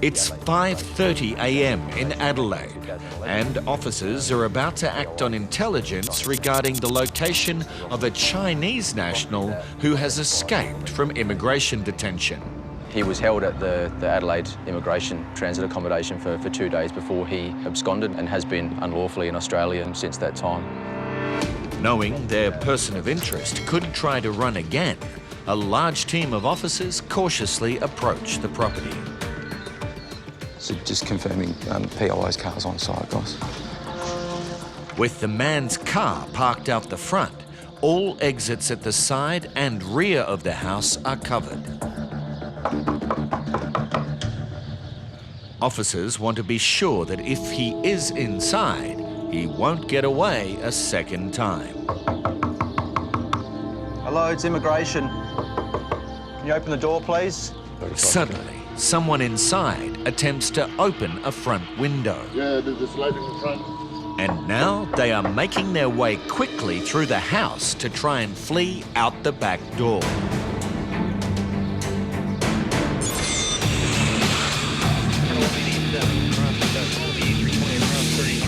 It's 5:30 a.m. in Adelaide, and officers are about to act on intelligence regarding the location of a Chinese national who has escaped from immigration detention. He was held at the Adelaide Immigration Transit Accommodation for 2 days before he absconded and has been unlawfully in Australia since that time. Knowing their person of interest could try to run again, a large team of officers cautiously approach the property. So just confirming POI's car's on site, guys. With the man's car parked out the front, all exits at the side and rear of the house are covered. Officers want to be sure that if he is inside, he won't get away a second time. Hello, it's immigration. Can you open the door, please? Suddenly, someone inside attempts to open a front window. Yeah, there's a slide in the front. And now they are making their way quickly through the house to try and flee out the back door.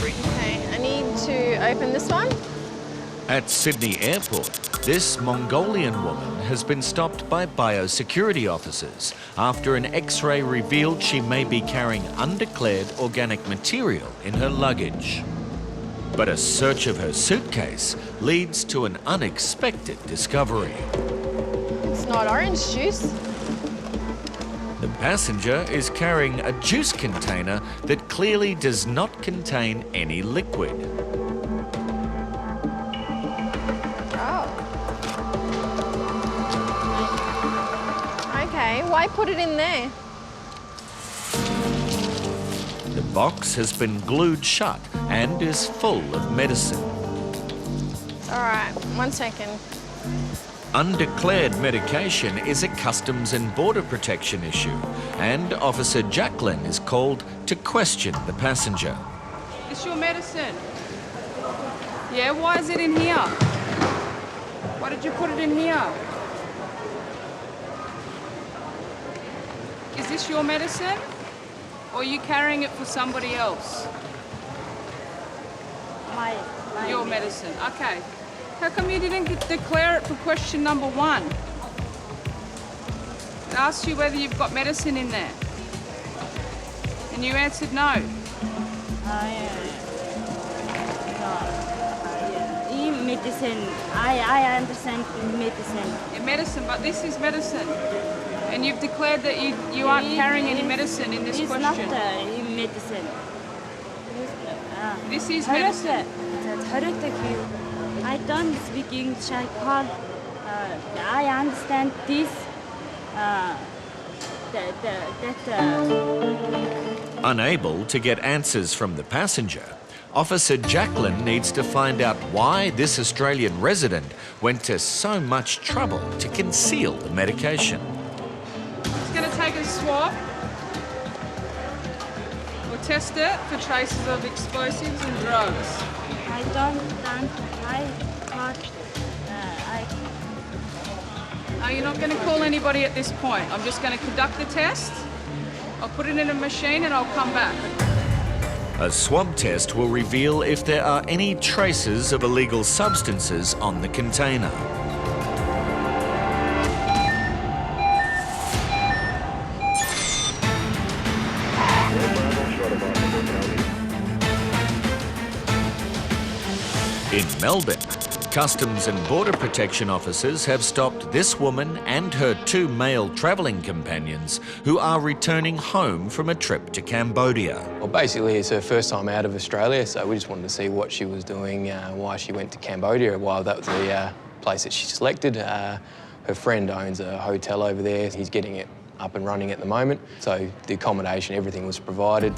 Okay, I need to open this one. At Sydney Airport, this Mongolian woman has been stopped by biosecurity officers after an X-ray revealed she may be carrying undeclared organic material in her luggage. But a search of her suitcase leads to an unexpected discovery. It's not orange juice. The passenger is carrying a juice container that clearly does not contain any liquid. Okay, why put it in there? The box has been glued shut and is full of medicine. All right, 1 second. Undeclared medication is a Customs and Border Protection issue, and Officer Jacqueline is called to question the passenger. It's your medicine. Yeah, why is it in here? Why did you put it in here? Is this your medicine? Or are you carrying it for somebody else? Your medicine, okay. How come you didn't declare it for question number 1? It asked you whether you've got medicine in there. And you answered no. Medicine. I understand medicine. Your medicine, but this is medicine. And you've declared that you aren't carrying any medicine in this question. It's not medicine. This is medicine. I don't speak English. I understand this. Unable to get answers from the passenger, Officer Jacqueline needs to find out why this Australian resident went to so much trouble to conceal the medication. It's going to take a swab. We'll test it for traces of explosives and drugs. I don't. No, you're not going to call anybody at this point. I'm just going to conduct the test. I'll put it in a machine and I'll come back. A swab test will reveal if there are any traces of illegal substances on the container. In Melbourne, Customs and Border Protection officers have stopped this woman and her 2 male travelling companions who are returning home from a trip to Cambodia. Well, basically, it's her first time out of Australia, so we just wanted to see what she was doing, why she went to Cambodia, why that was the place that she selected. Her friend owns a hotel over there. He's getting it up and running at the moment, so the accommodation, everything was provided.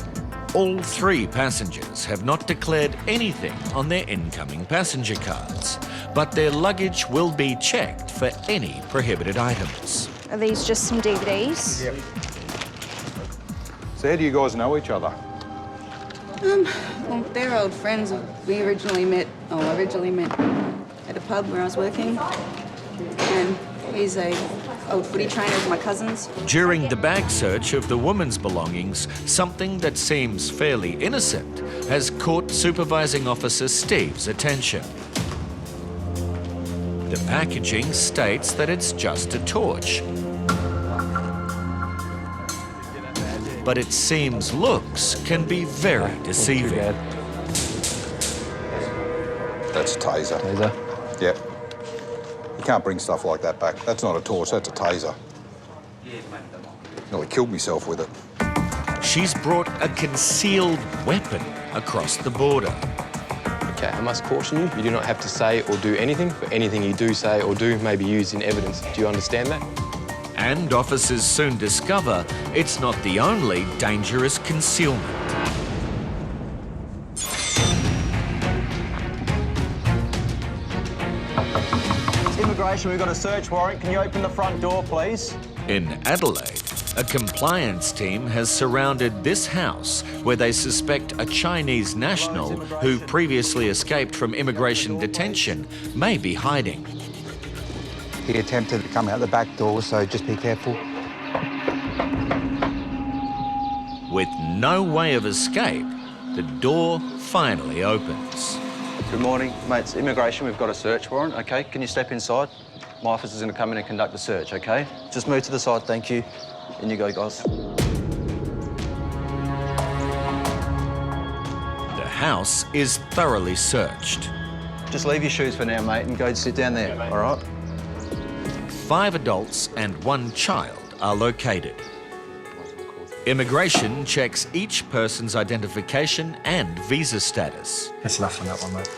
All 3 passengers have not declared anything on their incoming passenger cards, but their luggage will be checked for any prohibited items. Are these just some DVDs? Yep. So how do you guys know each other? Well, they're old friends. I originally met at a pub where I was working, and he's a old footy trainers, my cousins. During the bag search of the woman's belongings, something that seems fairly innocent has caught Supervising Officer Steve's attention. The packaging states that it's just a torch. But it seems looks can be very deceiving. That's a taser. Taser. Yep. You can't bring stuff like that back. That's not a torch, that's a taser. Nearly killed myself with it. She's brought a concealed weapon across the border. Okay, I must caution you, you do not have to say or do anything, but anything you do say or do may be used in evidence. Do you understand that? And officers soon discover it's not the only dangerous concealment. It's immigration, we've got a search warrant. Can you open the front door, please? In Adelaide, a compliance team has surrounded this house where they suspect a Chinese national who previously escaped from immigration detention may be hiding. He attempted to come out the back door, so just be careful. With no way of escape, the door finally opens. Good morning, mate. It's immigration, we've got a search warrant, OK? Can you step inside? My officer's going to come in and conduct the search, OK? Just move to the side, thank you. In you go, guys. The house is thoroughly searched. Just leave your shoes for now, mate, and go sit down there, all right? 5 adults and 1 child are located. Immigration checks each person's identification and visa status. That's enough on that one, mate.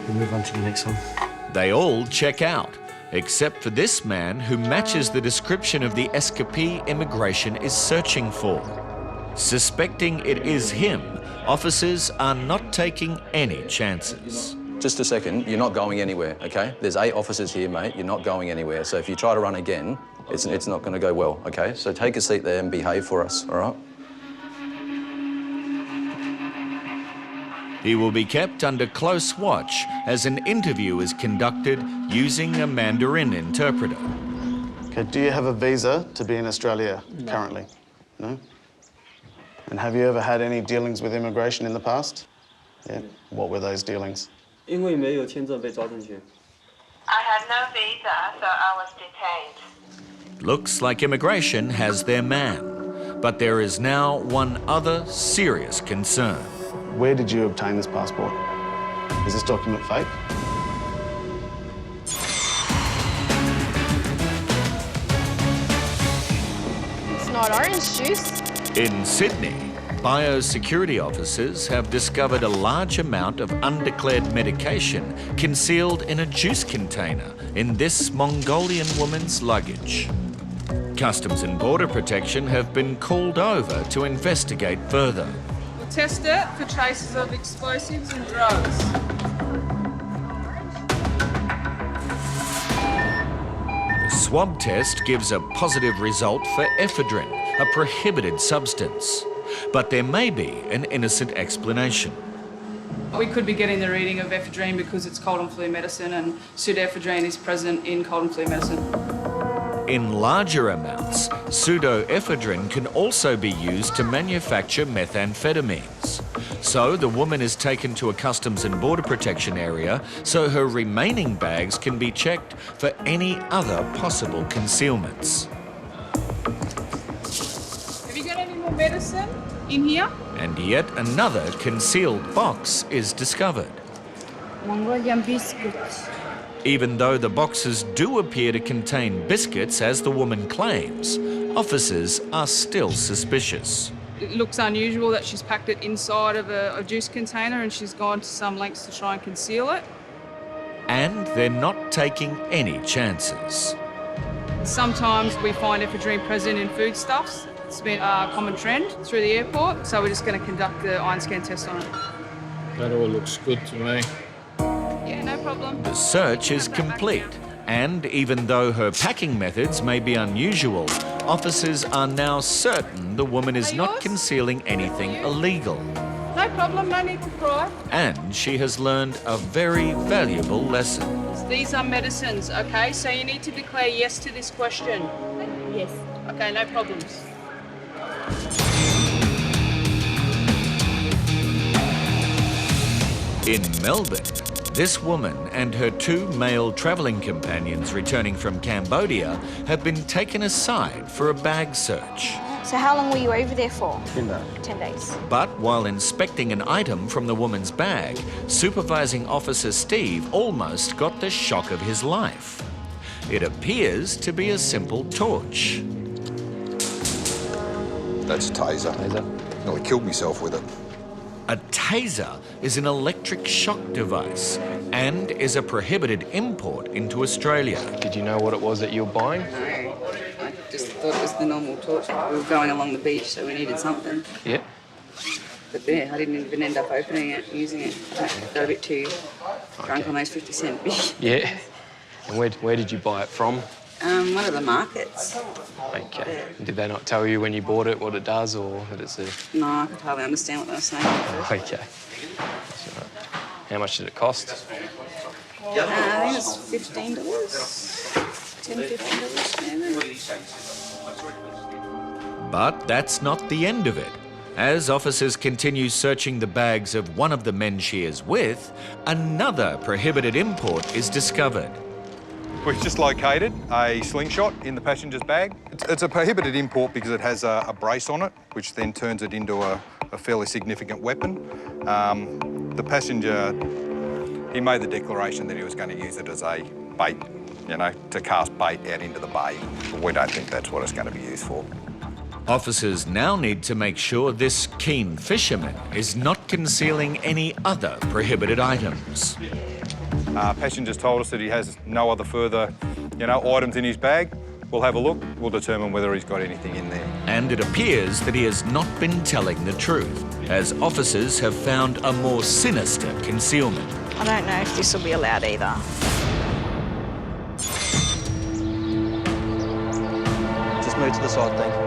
We'll move on to the next one. They all check out, except for this man who matches the description of the Escapee immigration is searching for. Suspecting it is him, officers are not taking any chances. Just a second, you're not going anywhere, OK? There's 8 officers here, mate. You're not going anywhere. So if you try to run again, it's not going to go well, OK? So take a seat there and behave for us, all right? He will be kept under close watch as an interview is conducted using a Mandarin interpreter. Okay, do you have a visa to be in Australia currently? No? And have you ever had any dealings with immigration in the past? Yeah. What were those dealings? I had no visa, so I was detained. Looks like immigration has their man, but there is now one other serious concern. Where did you obtain this passport? Is this document fake? It's not orange juice. In Sydney, biosecurity officers have discovered a large amount of undeclared medication concealed in a juice container in this Mongolian woman's luggage. Customs and Border Protection have been called over to investigate further. We'll test it for traces of explosives and drugs. The swab test gives a positive result for ephedrine, a prohibited substance. But there may be an innocent explanation. We could be getting the reading of ephedrine because it's cold and flu medicine, and pseudoephedrine is present in cold and flu medicine. In larger amounts, pseudoephedrine can also be used to manufacture methamphetamines. So the woman is taken to a Customs and Border Protection area so her remaining bags can be checked for any other possible concealments. Have you got any more medicine in here? And yet another concealed box is discovered. Mongolian biscuits. Even though the boxes do appear to contain biscuits, as the woman claims, officers are still suspicious. It looks unusual that she's packed it inside of a juice container and she's gone to some lengths to try and conceal it. And they're not taking any chances. Sometimes we find ephedrine present in foodstuffs. It's been a common trend through the airport, so we're just going to conduct the iron scan test on it. That all looks good to me. Yeah, no problem. The search is complete, and even though her packing methods may be unusual, officers are now certain the woman is not concealing anything illegal. No problem, no need to cry. And she has learned a very valuable lesson. These are medicines, okay? So you need to declare yes to this question. Yes. Okay, no problems. In Melbourne, this woman and her 2 male travelling companions returning from Cambodia have been taken aside for a bag search. So how long were you over there for? 10 days. 10 days. But while inspecting an item from the woman's bag, Supervising Officer Steve almost got the shock of his life. It appears to be a simple torch. That's a taser. Nearly killed myself with it. A taser is an electric shock device and is a prohibited import into Australia. Did you know what it was that you were buying? No, I just thought it was the normal torch. We were going along the beach, so we needed something. Yeah. But yeah, I didn't even end up opening it, using it. I got a bit too drunk on those 50-cent beers. Yeah. And where did you buy it from? One of the markets. Okay. Did they not tell you when you bought it what it does, or that it's a... No, I could hardly understand what they were saying at first. Okay. That's all right. How much did it cost? I think it's $15. $10, $15 maybe. But that's not the end of it. As officers continue searching the bags of one of the men she is with, another prohibited import is discovered. We've just located a slingshot in the passenger's bag. It's a prohibited import because it has a brace on it, which then turns it into a fairly significant weapon. The passenger, he made the declaration that he was going to use it as a bait, you know, to cast bait out into the bay. But we don't think that's what it's going to be used for. Officers now need to make sure this keen fisherman is not concealing any other prohibited items. Passengers told us that he has no other further, items in his bag. We'll have a look. We'll determine whether he's got anything in there. And it appears that he has not been telling the truth, as officers have found a more sinister concealment. I don't know if this will be allowed either. Just move to the side, thank you.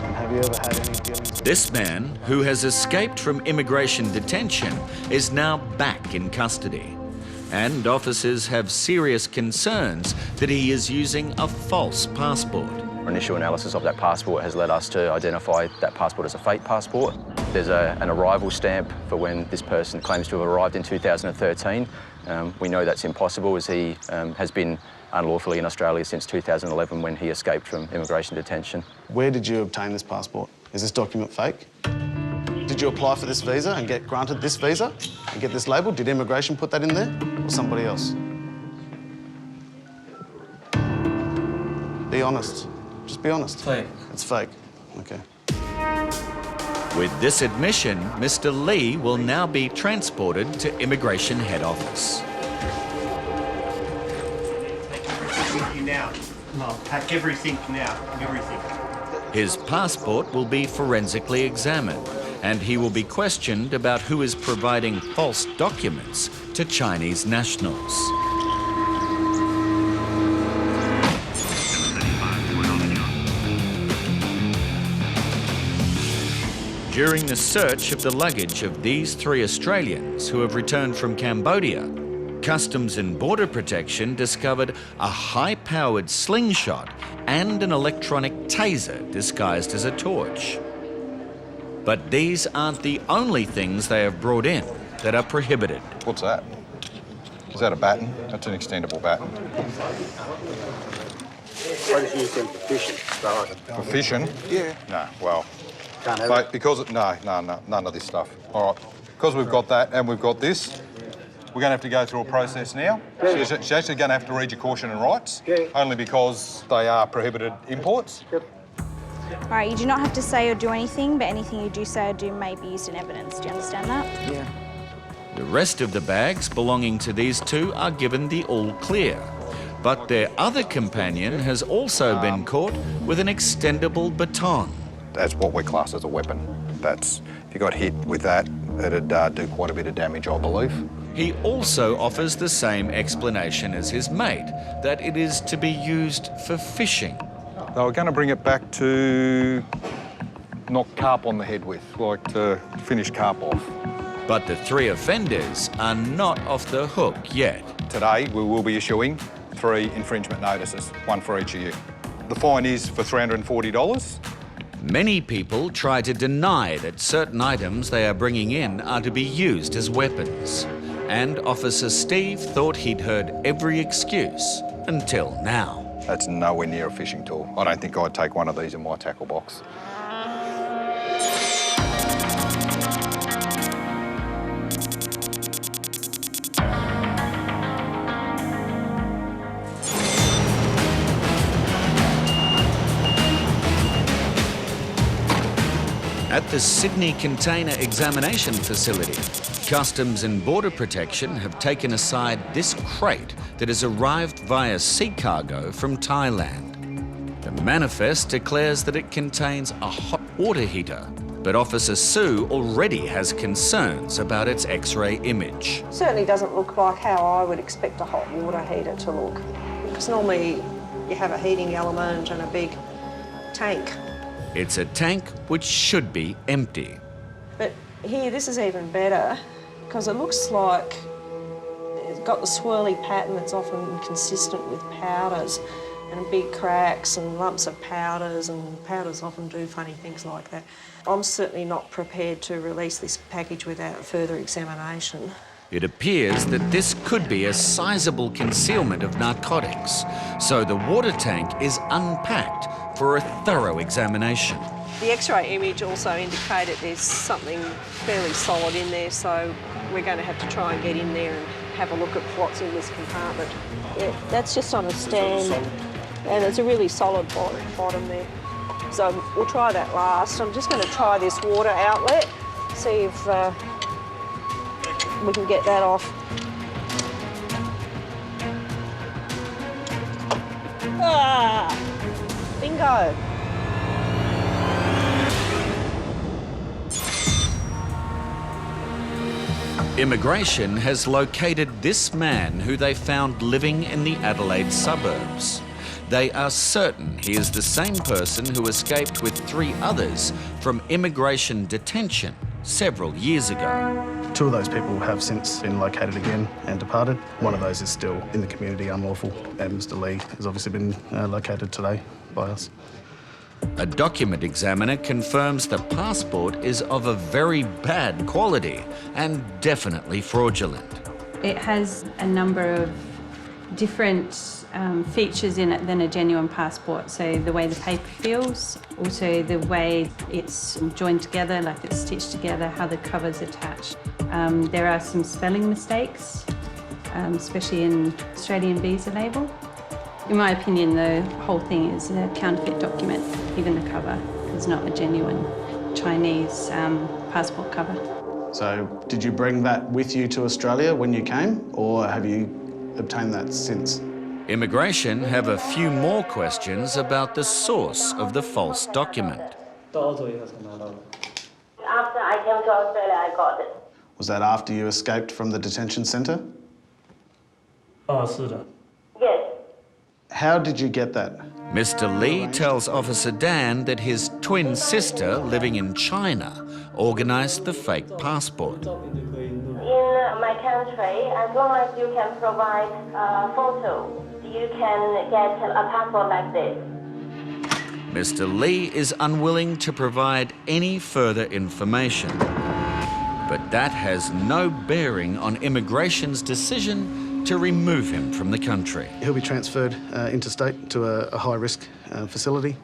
And have you ever had any dealings with... This man, who has escaped from immigration detention, is now back in custody. And officers have serious concerns that he is using a false passport. Initial analysis of that passport has led us to identify that passport as a fake passport. There's an arrival stamp for when this person claims to have arrived in 2013. We know that's impossible, as he has been unlawfully in Australia since 2011 when he escaped from immigration detention. Where did you obtain this passport? Is this document fake? Did you apply for this visa and get granted this visa and get this label? Did immigration put that in there or somebody else? Be honest. Just be honest. Fake. It's fake. Okay. With this admission, Mr. Lee will now be transported to Immigration Head Office. Now. No, pack everything now. Everything. His passport will be forensically examined, and he will be questioned about who is providing false documents to Chinese nationals. During the search of the luggage of these 3 Australians who have returned from Cambodia, Customs and Border Protection discovered a high-powered slingshot and an electronic taser disguised as a torch. But these aren't the only things they have brought in that are prohibited. What's that? Is that a baton? That's an extendable baton. I just use them for fishing. For fishing? Yeah. No, well... Can't have But because no, none of this stuff. All right, because we've got that and we've got this, we're going to have to go through a process now. She's actually going to have to read your caution and rights, only because they are prohibited imports. All right, you do not have to say or do anything, but anything you do say or do may be used in evidence. Do you understand that? Yeah. The rest of the bags belonging to these 2 are given the all clear. But their other companion has also been caught with an extendable baton. That's what we class as a weapon. That's, if you got hit with that, it'd do quite a bit of damage, I believe. He also offers the same explanation as his mate, that it is to be used for fishing. They were going to bring it back to knock carp on the head with, like to finish carp off. But the 3 offenders are not off the hook yet. Today, we will be issuing 3 infringement notices, 1 for each of you. The fine is for $340. Many people try to deny that certain items they are bringing in are to be used as weapons. And Officer Steve thought he'd heard every excuse until now. That's nowhere near a fishing tool. I don't think I'd take one of these in my tackle box. At the Sydney Container Examination Facility, Customs and Border Protection have taken aside this crate that has arrived via sea cargo from Thailand. The manifest declares that it contains a hot water heater, but Officer Sue already has concerns about its X-ray image. Certainly doesn't look like how I would expect a hot water heater to look. Because normally you have a heating element and a big tank. It's a tank which should be empty. But here, this is even better because it looks like it's got the swirly pattern that's often consistent with powders and big cracks and lumps of powders, and powders often do funny things like that. I'm certainly not prepared to release this package without further examination. It appears that this could be a sizable concealment of narcotics, so the water tank is unpacked for a thorough examination. The X-ray image also indicated there's something fairly solid in there, so we're going to have to try and get in there and have a look at what's in this compartment. Yeah, that's just on a stand, and it's a really solid bottom there. So we'll try that last. I'm just going to try this water outlet, see if we can get that off. Ah! Bingo! Immigration has located this man who they found living in the Adelaide suburbs. They are certain he is the same person who escaped with 3 others from immigration detention several years ago. 2 of those people have since been located again and departed. One of those is still in the community unlawful, and Mr. Lee has obviously been located today by us. A document examiner confirms the passport is of a very bad quality and definitely fraudulent. It has a number of different features in it than a genuine passport. So the way the paper feels, also the way it's joined together, like it's stitched together, how the cover's attached. There are some spelling mistakes, especially in Australian visa label. In my opinion, the whole thing is a counterfeit document, even the cover. It's not a genuine Chinese passport cover. So did you bring that with you to Australia when you came, or have you obtained that since? Immigration have a few more questions about the source of the false document. After I came to Australia, I got it. Was that after you escaped from the detention centre? Yes. How did you get that? Mr. Lee tells Officer Dan that his twin sister living in China organised the fake passport. In my country, as long as you can provide a photo, you can get a passport like this. Mr. Lee is unwilling to provide any further information, but that has no bearing on immigration's decision to remove him from the country. He'll be transferred interstate to a high-risk facility.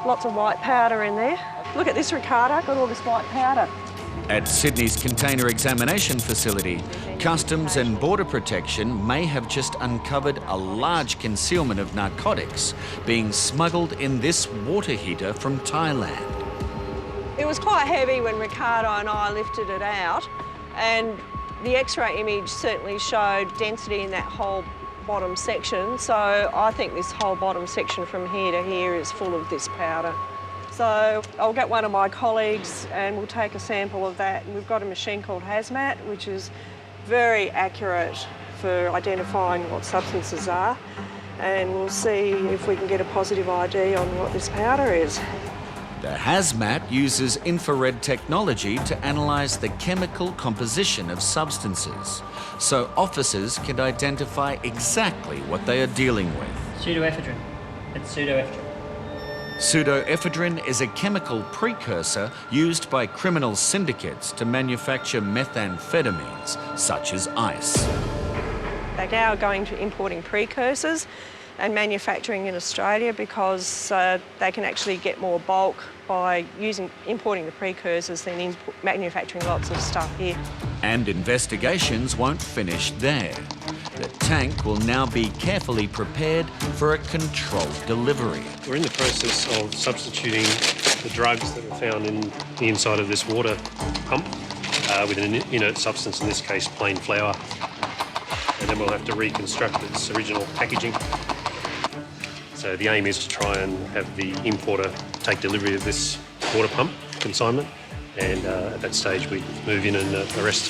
Lots of white powder in there. Look at this, Ricardo, got all this white powder. At Sydney's Container Examination Facility, Customs and Border Protection may have just uncovered a large concealment of narcotics being smuggled in this water heater from Thailand. It was quite heavy when Ricardo and I lifted it out, and The X-ray image certainly showed density in that whole bottom section, so I think this whole bottom section from here to here is full of this powder. So I'll get one of my colleagues and we'll take a sample of that. And we've got a machine called hazmat, which is very accurate for identifying what substances are. And we'll see if we can get a positive ID on what this powder is. The hazmat uses infrared technology to analyse the chemical composition of substances, so officers can identify exactly what they are dealing with. Pseudoephedrine. It's pseudoephedrine. Pseudoephedrine is a chemical precursor used by criminal syndicates to manufacture methamphetamines, such as ice. They're now going to importing precursors and manufacturing in Australia because they can actually get more bulk by importing the precursors than manufacturing lots of stuff here. And investigations won't finish there. The tank will now be carefully prepared for a controlled delivery. We're in the process of substituting the drugs that are found in the inside of this water pump with an inert substance, in this case plain flour. And then we'll have to reconstruct its original packaging. So the aim is to try and have the importer take delivery of this water pump, consignment, and at that stage we move in and arrest